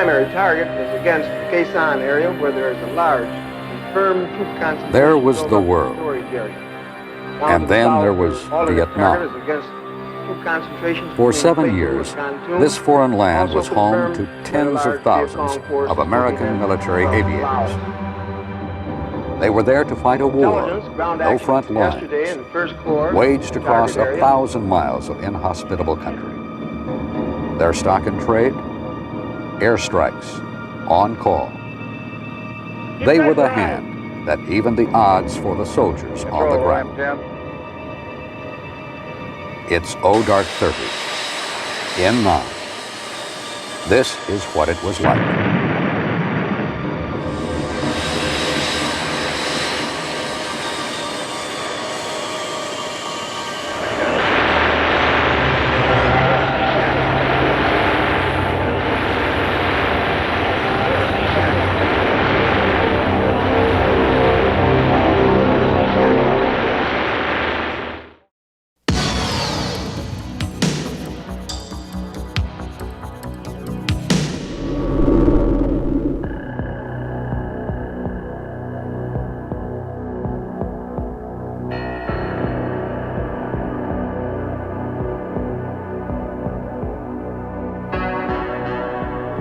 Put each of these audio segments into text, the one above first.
primary target is against the Quezon area, where there is a large and firm troop concentration. There was the world. Storage area. And then there was Vietnam. For 7 years, this foreign land was home to tens of thousands of American military aviators. They were there to fight a war, no front lines, waged across 1,000 miles of inhospitable country. Their stock in trade? Airstrikes, on call. They were the hand that evened the odds for the soldiers on the ground. It's O Dark 30, in Nam. This is what it was like.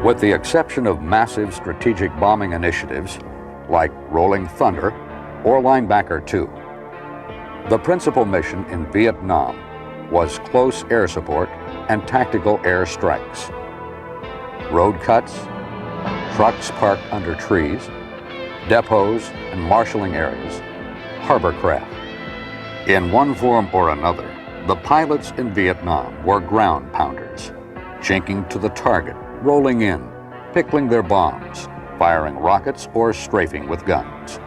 With the exception of massive strategic bombing initiatives like Rolling Thunder or Linebacker 2, the principal mission in Vietnam was close air support and tactical air strikes. Road cuts, trucks parked under trees, depots and marshalling areas, harbor craft. In one form or another, the pilots in Vietnam were ground pounders, chinking to the target, rolling in, pickling their bombs, firing rockets or strafing with guns.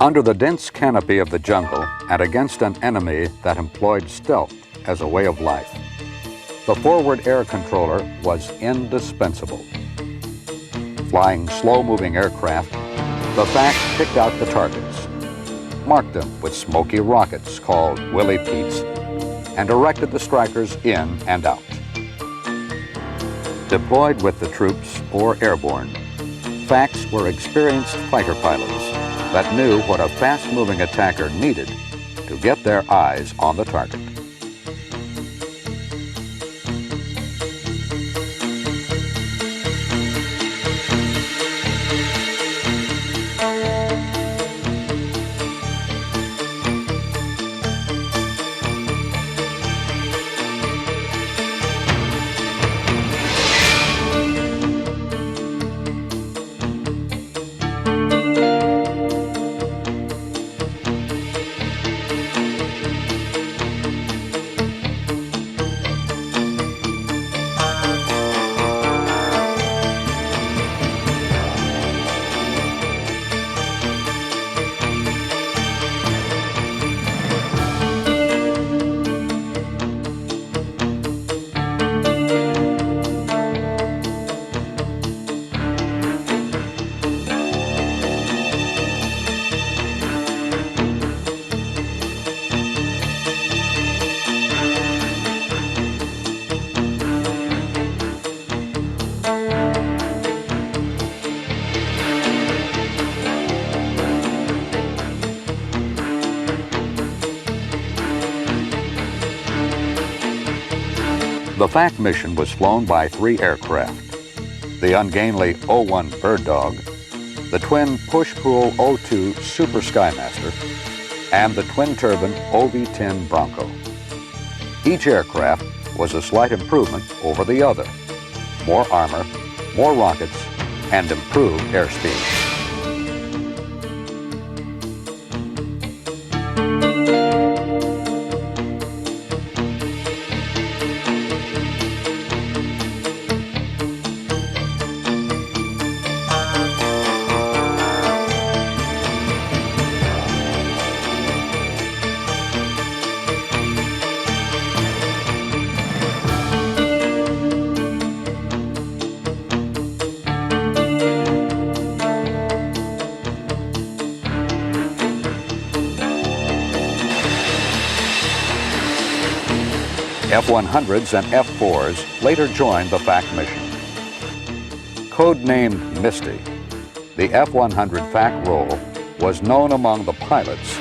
Under the dense canopy of the jungle and against an enemy that employed stealth as a way of life, the forward air controller was indispensable. Flying slow-moving aircraft, the FAC picked out the targets, marked them with smoky rockets called Willie Pete's, and directed the strikers in and out. Deployed with the troops or airborne, FACs were experienced fighter pilots that knew what a fast-moving attacker needed to get their eyes on the target. The FAC mission was flown by 3 aircraft: the ungainly O-1 Bird Dog, the twin push-pull O-2 Super Skymaster, and the twin-turbine OV-10 Bronco. Each aircraft was a slight improvement over the other: more armor, more rockets, and improved airspeed. F-100s and F-4s later joined the FAC mission. Codenamed Misty, the F-100 FAC role was known among the pilots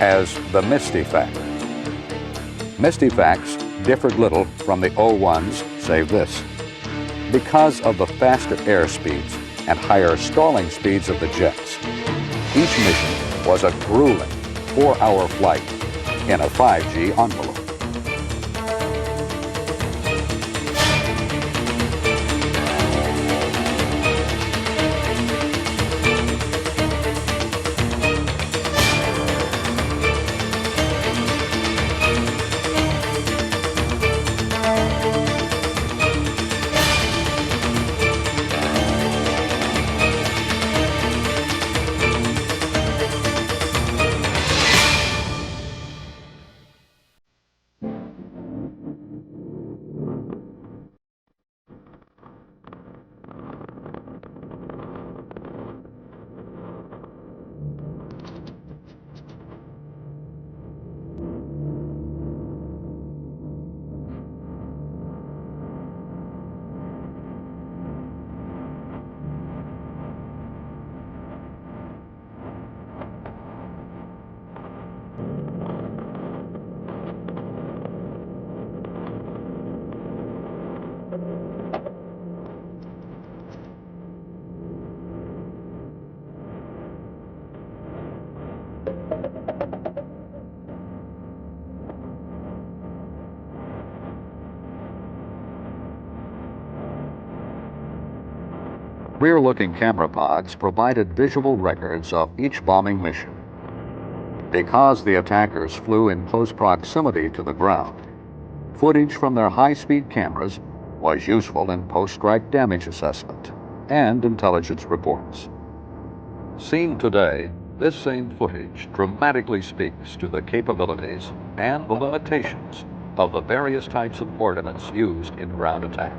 as the Misty FAC. Misty FACs differed little from the O-1s, save this: because of the faster air speeds and higher stalling speeds of the jets, each mission was a grueling 4-hour flight in a 5G envelope. Rear-looking camera pods provided visual records of each bombing mission. Because the attackers flew in close proximity to the ground, footage from their high-speed cameras was useful in post-strike damage assessment and intelligence reports. Seen today, This same footage dramatically speaks to the capabilities and the limitations of the various types of ordnance used in ground attack.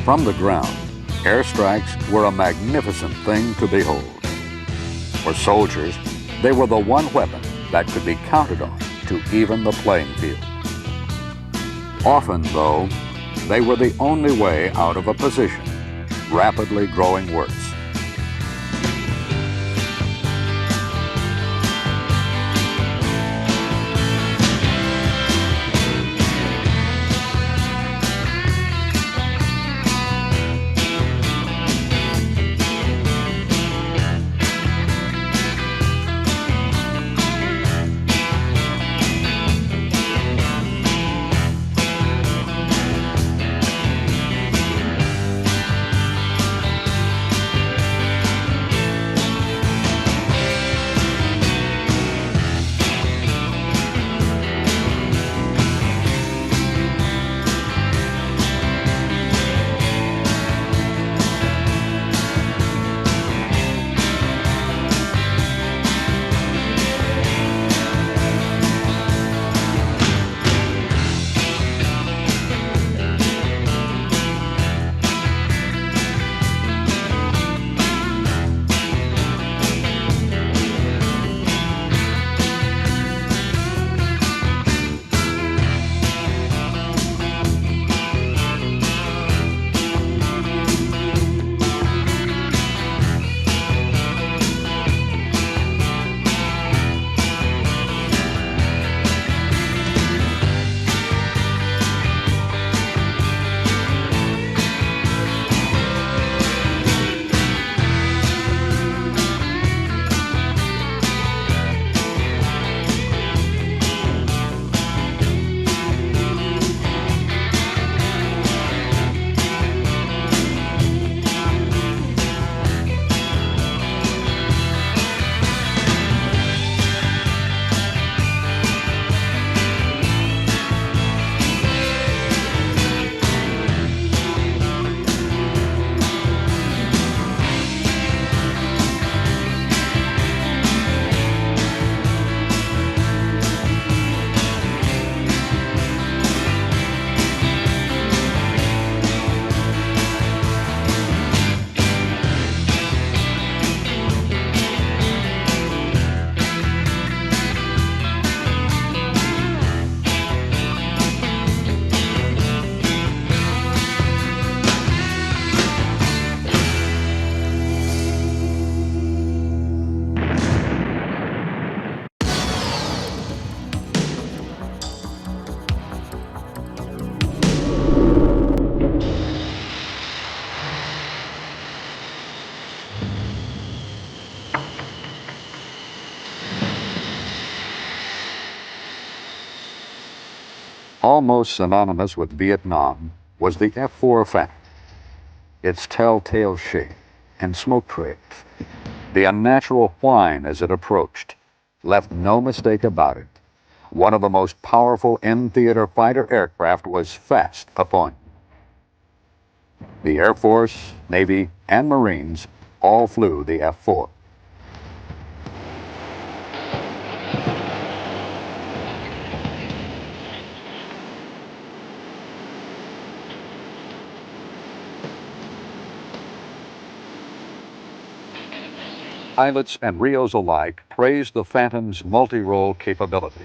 From the ground, airstrikes were a magnificent thing to behold. For soldiers, they were the one weapon that could be counted on to even the playing field. Often, though, they were the only way out of a position rapidly growing worse. Almost synonymous with Vietnam was the F-4 Phantom. Its telltale shape and smoke trails, the unnatural whine as it approached, left no mistake about it. One of the most powerful in-theater fighter aircraft was fast upon you. The Air Force, Navy, and Marines all flew the F-4. Pilots and Rios alike praised the Phantom's multi-role capability.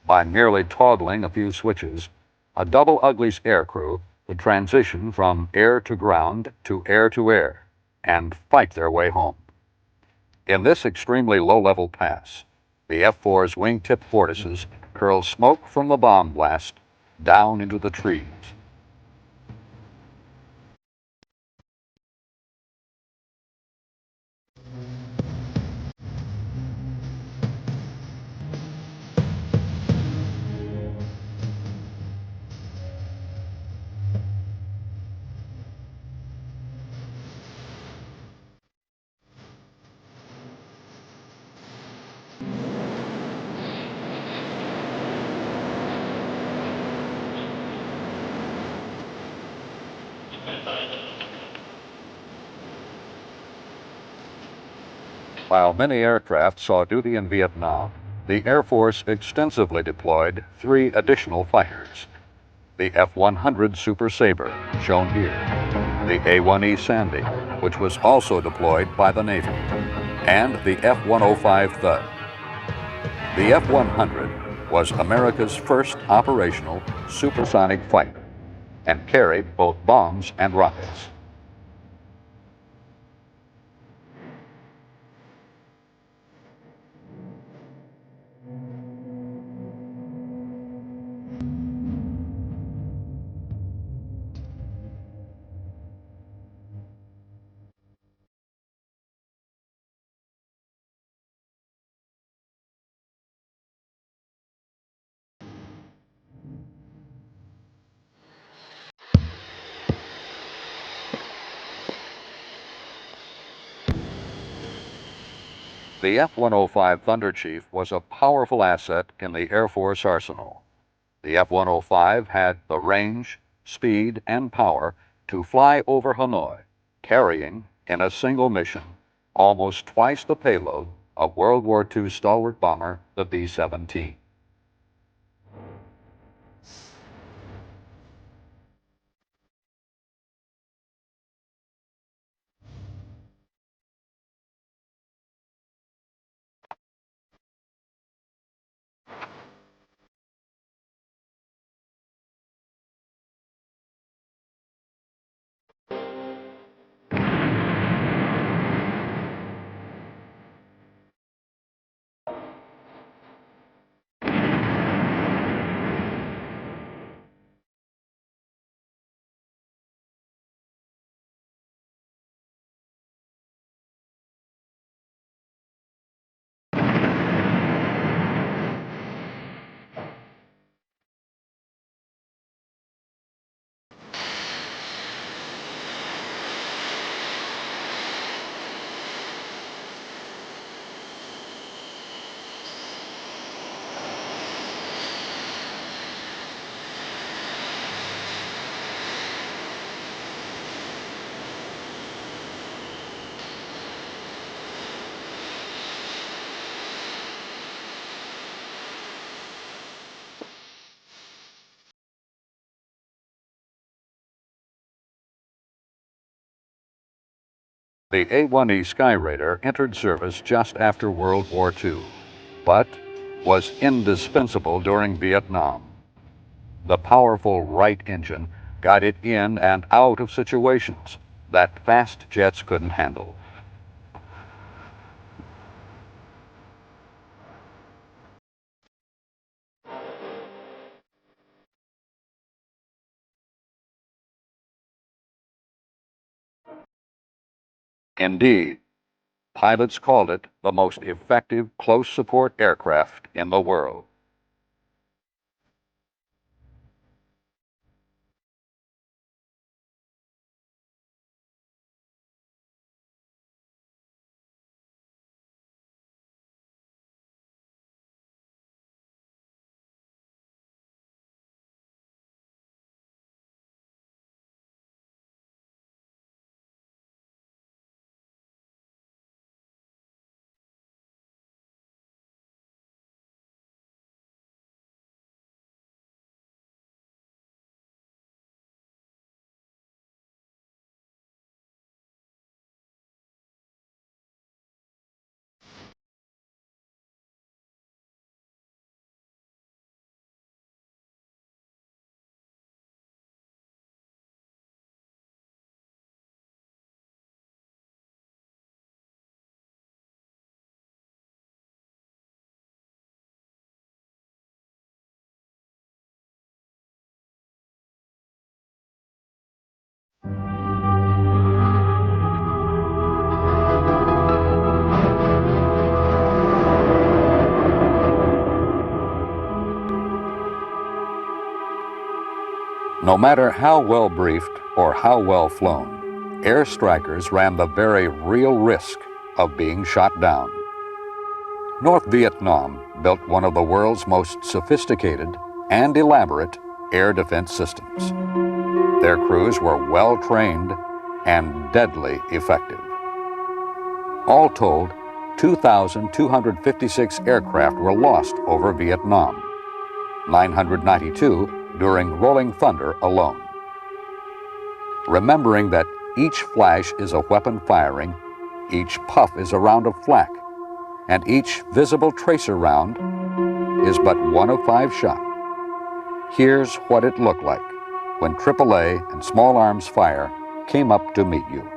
By merely toggling a few switches, a double Uglies aircrew could transition from air to ground to air, and fight their way home. In this extremely low-level pass, the F-4's wingtip vortices curled smoke from the bomb blast down into the trees. While many aircraft saw duty in Vietnam, the Air Force extensively deployed 3 additional fighters. The F-100 Super Sabre, shown here, the A-1E Sandy, which was also deployed by the Navy, and the F-105 Thud. The F-100 was America's first operational supersonic fighter and carried both bombs and rockets. The F-105 Thunder Chief was a powerful asset in the Air Force arsenal. The F-105 had the range, speed, and power to fly over Hanoi, carrying, in a single mission, almost twice the payload of World War II stalwart bomber, the B-17. The A-1E Sky Raider entered service just after World War II, but was indispensable during Vietnam. The powerful Wright engine got it in and out of situations that fast jets couldn't handle. Indeed, pilots called it the most effective close support aircraft in the world. No matter how well briefed or how well flown, air strikers ran the very real risk of being shot down. North Vietnam built one of the world's most sophisticated and elaborate air defense systems. Their crews were well trained and deadly effective. All told, 2,256 aircraft were lost over Vietnam, 992 during Rolling Thunder alone. Remembering that each flash is a weapon firing, each puff is a round of flak, and each visible tracer round is but one of 5 shot. Here's what it looked like when AAA and small arms fire came up to meet you.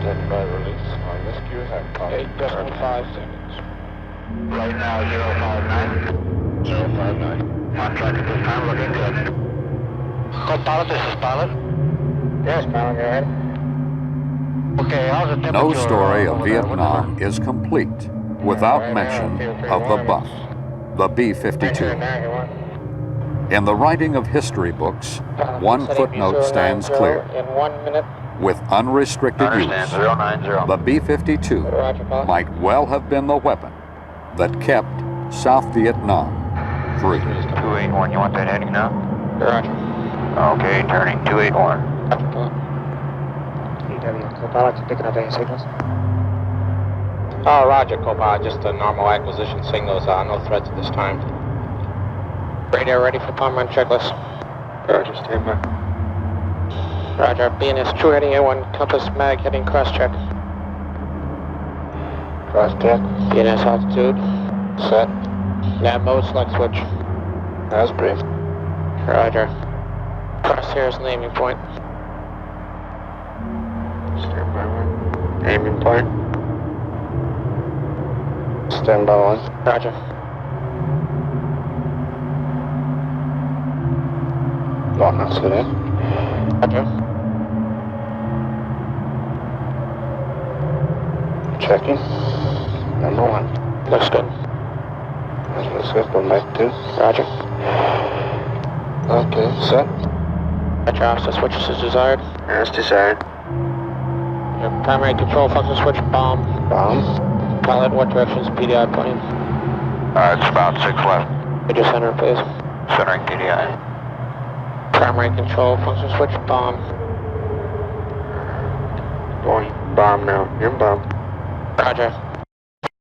Stand by release on rescue at 8.5 seconds. Right now, 059. 059. On track at this time, looking good. Co-pilot, this is pilot. Yes, pilot, go ahead. Okay, how's the temperature? No story of over there? Vietnam is complete without mention of the Buff, the B-52. In the writing of history books, one footnote stands clear. In 1 minute. With unrestricted use, Understand, 090. the B-52 might well have been the weapon that kept South Vietnam free. 281, you want that heading now? Roger. Okay, turning 281. EW, co-pilot, picking up any signals? Oh, roger, co-pilot. Just a normal acquisition signals. No threats at this time. Radio ready for palm run checklist. Roger, stand by. Roger. BNS true heading A1, compass mag heading cross check. Cross check. BNS altitude. Set. Nav mode select switch. As briefed. Roger. Crosshairs and aiming point. Stand by one. Aiming point. Stand by one. Roger. Lock now, sit in. Roger. Checking. Number one. Looks good. Let's go back to. Roger. Okay, set. Roger. Offset switches as desired. As desired. Your primary control function switch bomb. Bomb. Pilot, what directions PDI pointing? It's about 6 left. Could you center, please? Centering PDI. Primary control function switch bomb. Going bomb now. You're bomb. Roger.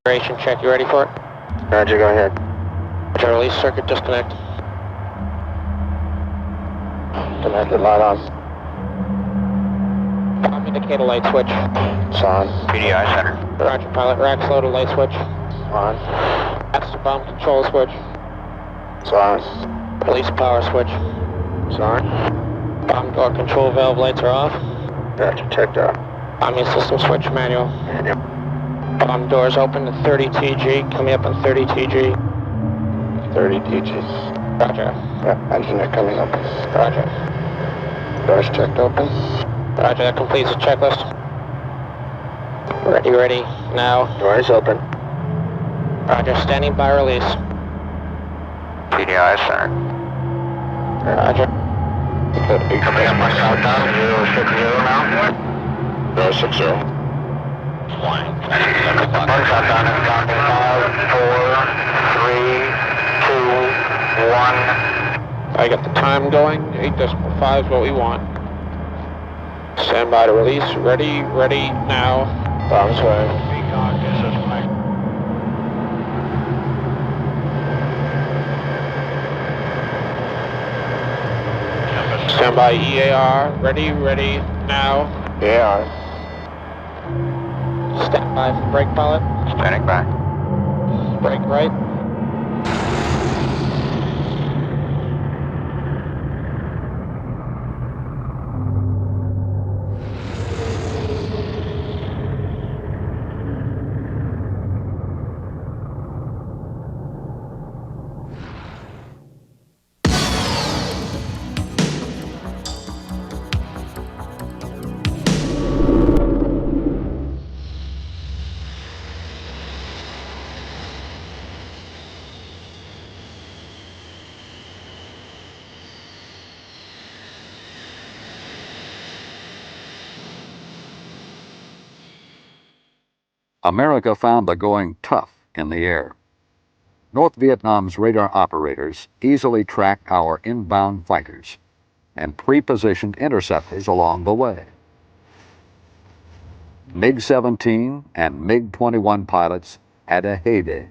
Duration check, you ready for it? Roger, go ahead. Roger, release circuit disconnect. Connected, light on. Indicator light switch. It's on. PDI center. Roger, pilot racks loaded light switch. On. Master bomb control switch. It's on. Release power switch. It's on. Bomb door control valve lights are off. Roger, checked out. Bombing system switch manual. Manual. Bomb doors open at 30 TG, coming up on 30 TG. 30 TG. Roger. Yep, engine are coming up. Roger. Doors checked open. Roger, that completes the checklist. Ready, now. Doors open. Roger, standing by release. PDI center. Roger. Coming up on southbound, 060 now. 060. Flying. On southbound, and down 5, 4, 3, 2, 1. I got the time going. 8.5 is what we want. Stand by to release. Ready, now. Bombs way. Stand by EAR. Ready, now. Yeah. Stand by for brake pilot. Standing back. Brake right. America found the going tough in the air. North Vietnam's radar operators easily tracked our inbound fighters and pre-positioned interceptors along the way. MiG-17 and MiG-21 pilots had a heyday,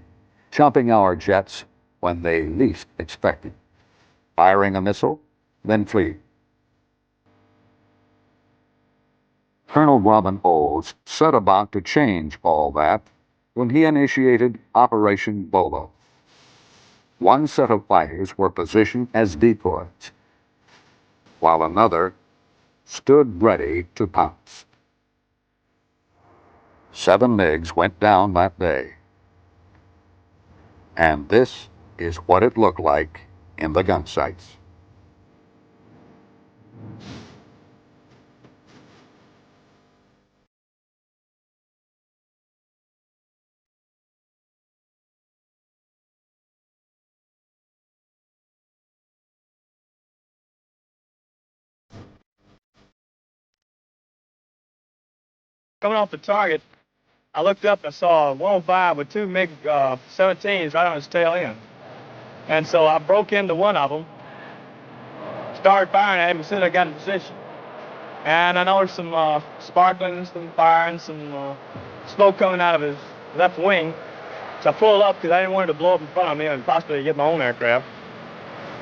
jumping our jets when they least expected, firing a missile, then fleeing. Colonel Robin Olds set about to change all that when he initiated Operation Bolo. One set of fighters were positioned as decoys, while another stood ready to pounce. 7 MiGs went down that day. And this is what it looked like in the gun sights. Coming off the target, I looked up and saw a 105 with 2 MiG-17s right on its tail end. And so I broke into one of them, started firing at him as soon as I got in position. And I noticed some sparkling, some fire, and some smoke coming out of his left wing. So I pulled up because I didn't want it to blow up in front of me and possibly get my own aircraft.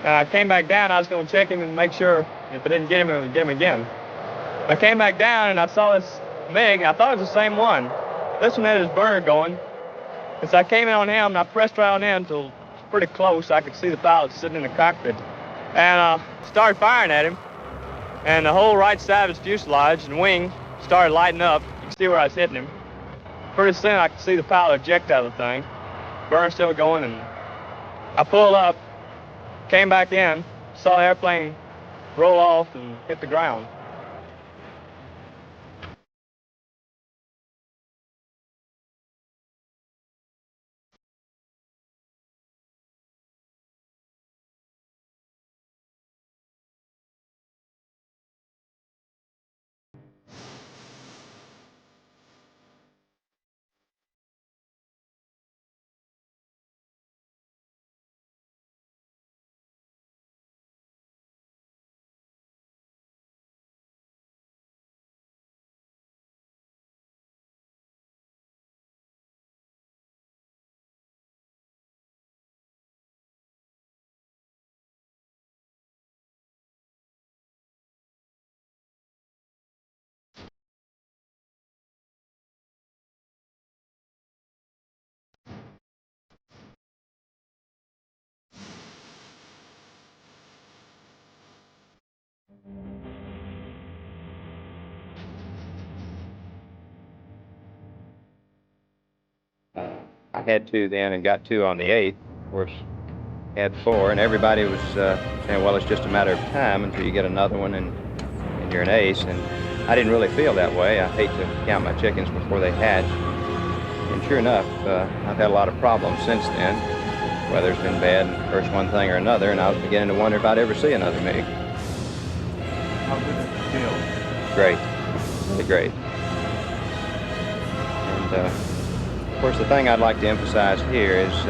And I came back down. I was going to check him and make sure if I didn't get him, it would get him again. I came back down and I saw this MiG. I thought it was the same one. This one had his burner going. And so I came in on him and I pressed right on in until pretty close. I could see the pilot sitting in the cockpit. And started firing at him. And the whole right side of his fuselage and wing started lighting up. You can see where I was hitting him. Pretty soon I could see the pilot eject out of the thing. Burner still going, and I pulled up, came back in, saw the airplane roll off and hit the ground. I had 2 then and got 2 on the 8th. Of course, had 4, and everybody was saying, well, it's just a matter of time until you get another one and you're an ace. And I didn't really feel that way. I hate to count my chickens before they hatch. And sure enough, I've had a lot of problems since then. Weather's been bad, and first one thing or another, and I was beginning to wonder if I'd ever see another MiG. How good does it feel? Great. Really great. And, of course, the thing I'd like to emphasize here is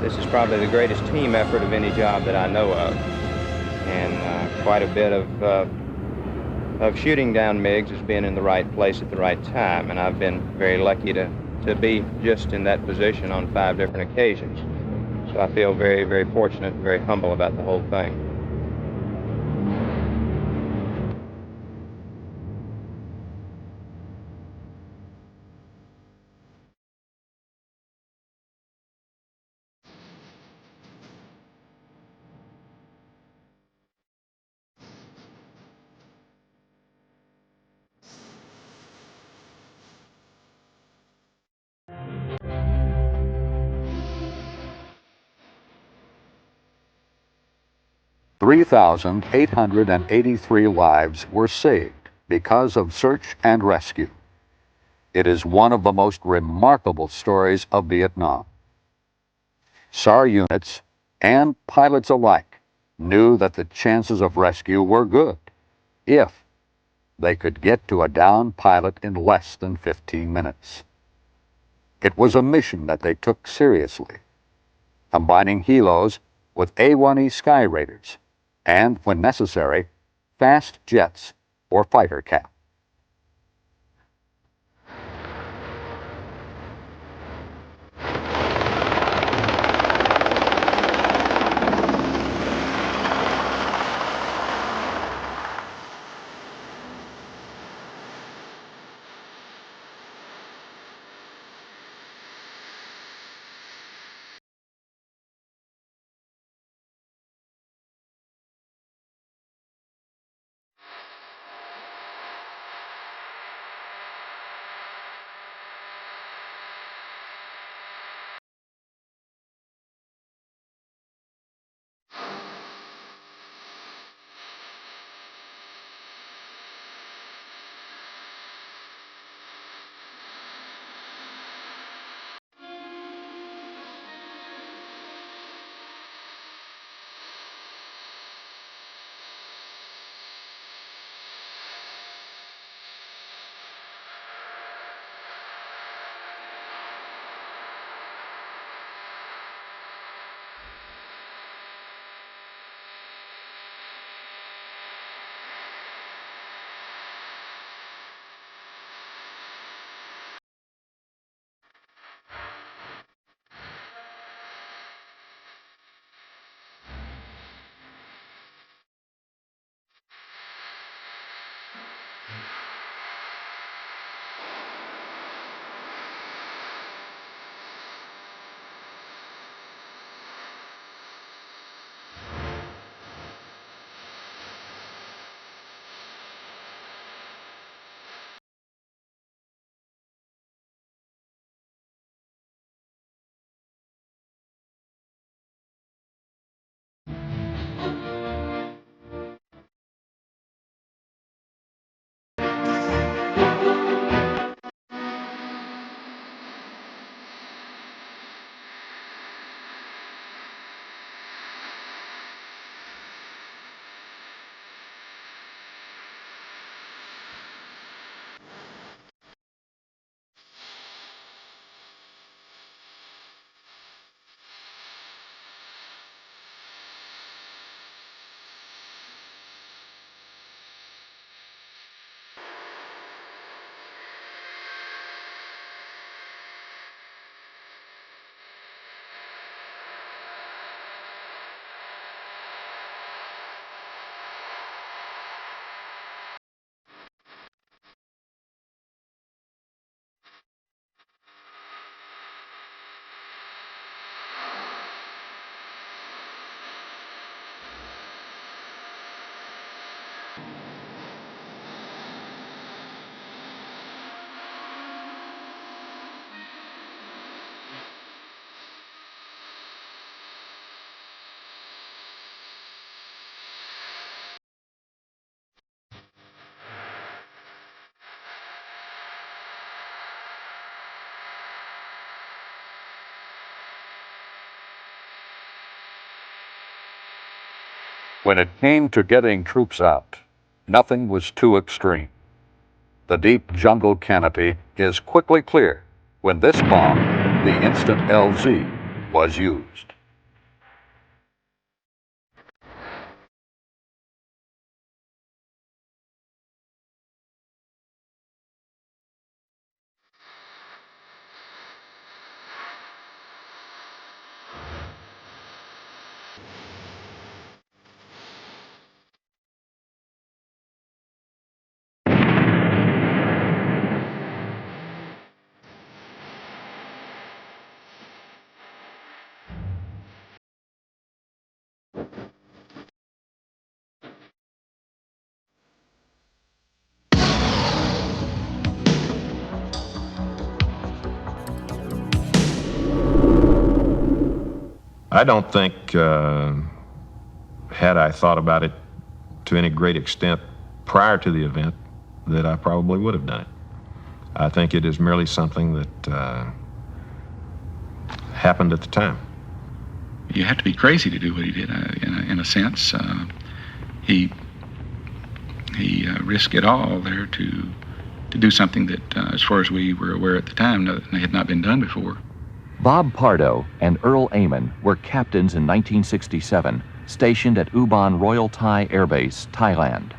this is probably the greatest team effort of any job that I know of. And quite a bit of shooting down MiGs has been in the right place at the right time, and I've been very lucky to be just in that position on 5 different occasions. So I feel very, very fortunate and very humble about the whole thing. $3,883 lives were saved because of search and rescue. It is one of the most remarkable stories of Vietnam. SAR units and pilots alike knew that the chances of rescue were good if they could get to a downed pilot in less than 15 minutes. It was a mission that they took seriously, combining helos with A-1E Sky Raiders and, when necessary, fast jets or fighter cap. When it came to getting troops out, nothing was too extreme. The deep jungle canopy is quickly clear when this bomb, the Instant LZ, was used. I don't think, had I thought about it to any great extent prior to the event, that I probably would have done it. I think it is merely something that happened at the time. You have to be crazy to do what he did, in a sense. He risked it all there to do something that, as far as we were aware at the time, had not been done before. Bob Pardo and Earl Amon were captains in 1967, stationed at Ubon Royal Thai Air Base, Thailand.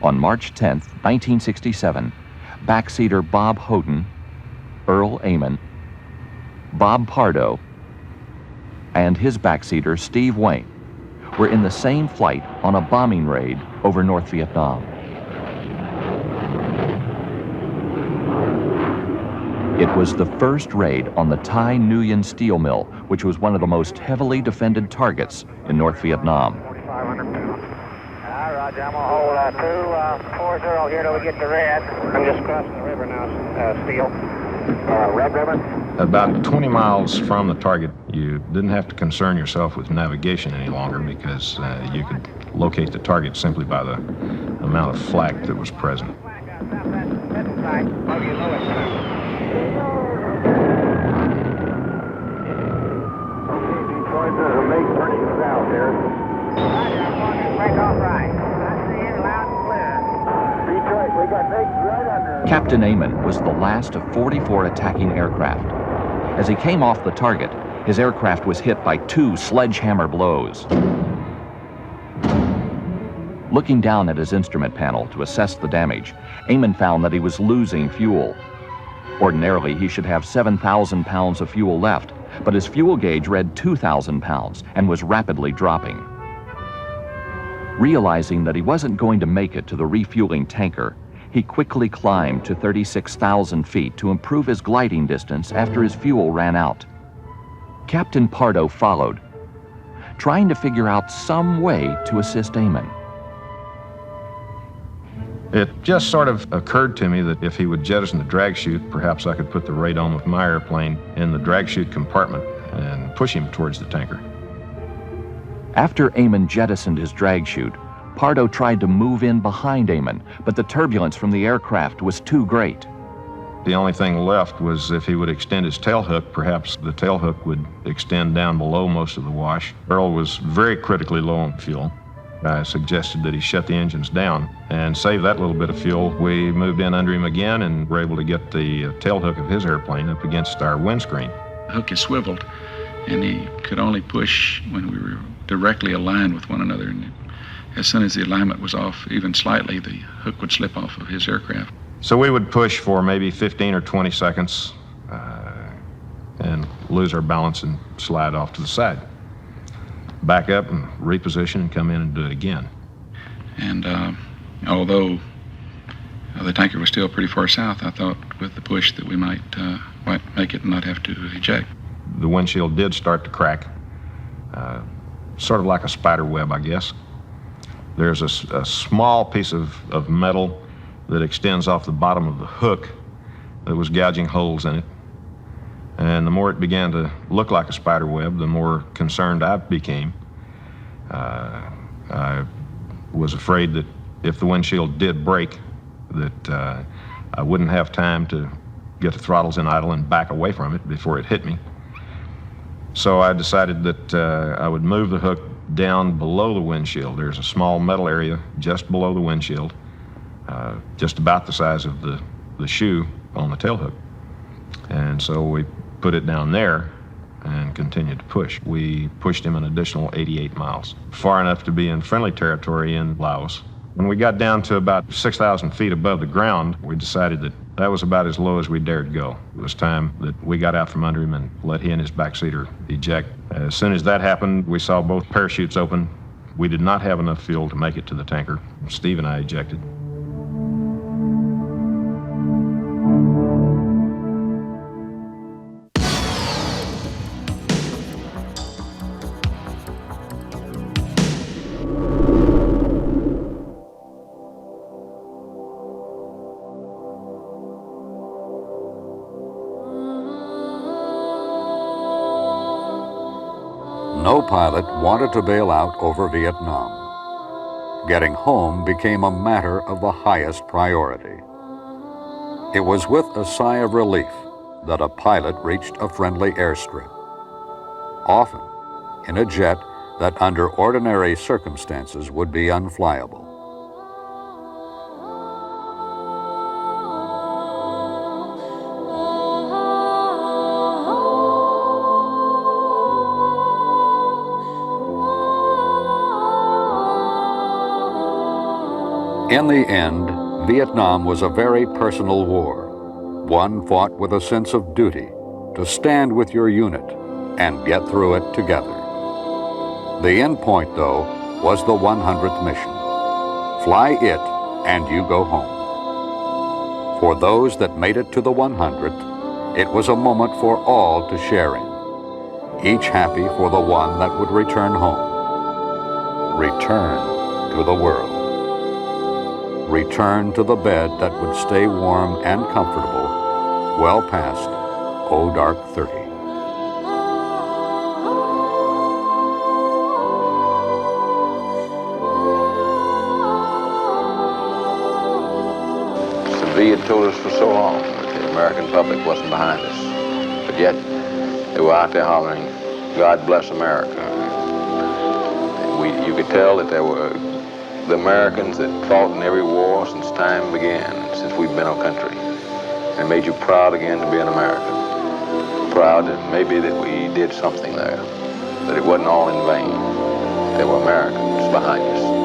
On March 10, 1967, backseater Bob Houghton, Earl Amon, Bob Pardo, and his backseater Steve Wayne were in the same flight on a bombing raid over North Vietnam. It was the first raid on the Thai Nguyen steel mill, which was one of the most heavily defended targets in North Vietnam. 4,500 pounds. Roger, I'm going to hold 240 here till we get to Red. I'm just crossing the river now, Steel. Red River? About 20 miles from the target, you didn't have to concern yourself with navigation any longer because you could locate the target simply by the amount of flak that was present. Captain Amon was the last of 44 attacking aircraft. As he came off the target, his aircraft was hit by 2 sledgehammer blows. Looking down at his instrument panel to assess the damage, Amon found that he was losing fuel. Ordinarily, he should have 7,000 pounds of fuel left, but his fuel gauge read 2,000 pounds and was rapidly dropping. Realizing that he wasn't going to make it to the refueling tanker, he quickly climbed to 36,000 feet to improve his gliding distance after his fuel ran out. Captain Pardo followed, trying to figure out some way to assist Amon. It just sort of occurred to me that if he would jettison the drag chute, perhaps I could put the radome of my airplane in the drag chute compartment and push him towards the tanker. After Amon jettisoned his drag chute, Pardo tried to move in behind Amon, but the turbulence from the aircraft was too great. The only thing left was if he would extend his tailhook, perhaps the tailhook would extend down below most of the wash. Earl was very critically low on fuel. I suggested that he shut the engines down and save that little bit of fuel. We moved in under him again and were able to get the tailhook of his airplane up against our windscreen. The hook is swiveled, and he could only push when we were directly aligned with one another. And as soon as the alignment was off, even slightly, the hook would slip off of his aircraft. So we would push for maybe 15 or 20 seconds and lose our balance and slide off to the side. Back up and reposition and come in and do it again. And although the tanker was still pretty far south, I thought with the push that we might make it and not have to eject. The windshield did start to crack, sort of like a spider web, I guess. There's a small piece of metal that extends off the bottom of the hook that was gouging holes in it. And the more it began to look like a spider web, the more concerned I became. I was afraid that if the windshield did break, that I wouldn't have time to get the throttles in idle and back away from it before it hit me. So I decided that I would move the hook down below the windshield. There's a small metal area just below the windshield, just about the size of the shoe on the tailhook. And so we put it down there and continued to push. We pushed him an additional 88 miles, far enough to be in friendly territory in Laos. When we got down to about 6,000 feet above the ground, we decided that that was about as low as we dared go. It was time that we got out from under him and let he and his backseater eject. As soon as that happened, we saw both parachutes open. We did not have enough fuel to make it to the tanker. Steve and I ejected. No pilot wanted to bail out over Vietnam. Getting home became a matter of the highest priority. It was with a sigh of relief that a pilot reached a friendly airstrip, often in a jet that under ordinary circumstances would be unflyable. In the end, Vietnam was a very personal war, one fought with a sense of duty to stand with your unit and get through it together. The end point, though, was the 100th mission. Fly it and you go home. For those that made it to the 100th, it was a moment for all to share in, each happy for the one that would return home. Return to the world. Return to the bed that would stay warm and comfortable well past dark 30. V had told us for so long that the American public wasn't behind us, but yet they were out there hollering, "God bless America." You could tell that there were the Americans that fought in every war since time began, since we've been a country. It made you proud again to be an American. Proud that maybe that we did something there, that it wasn't all in vain. There were Americans behind us.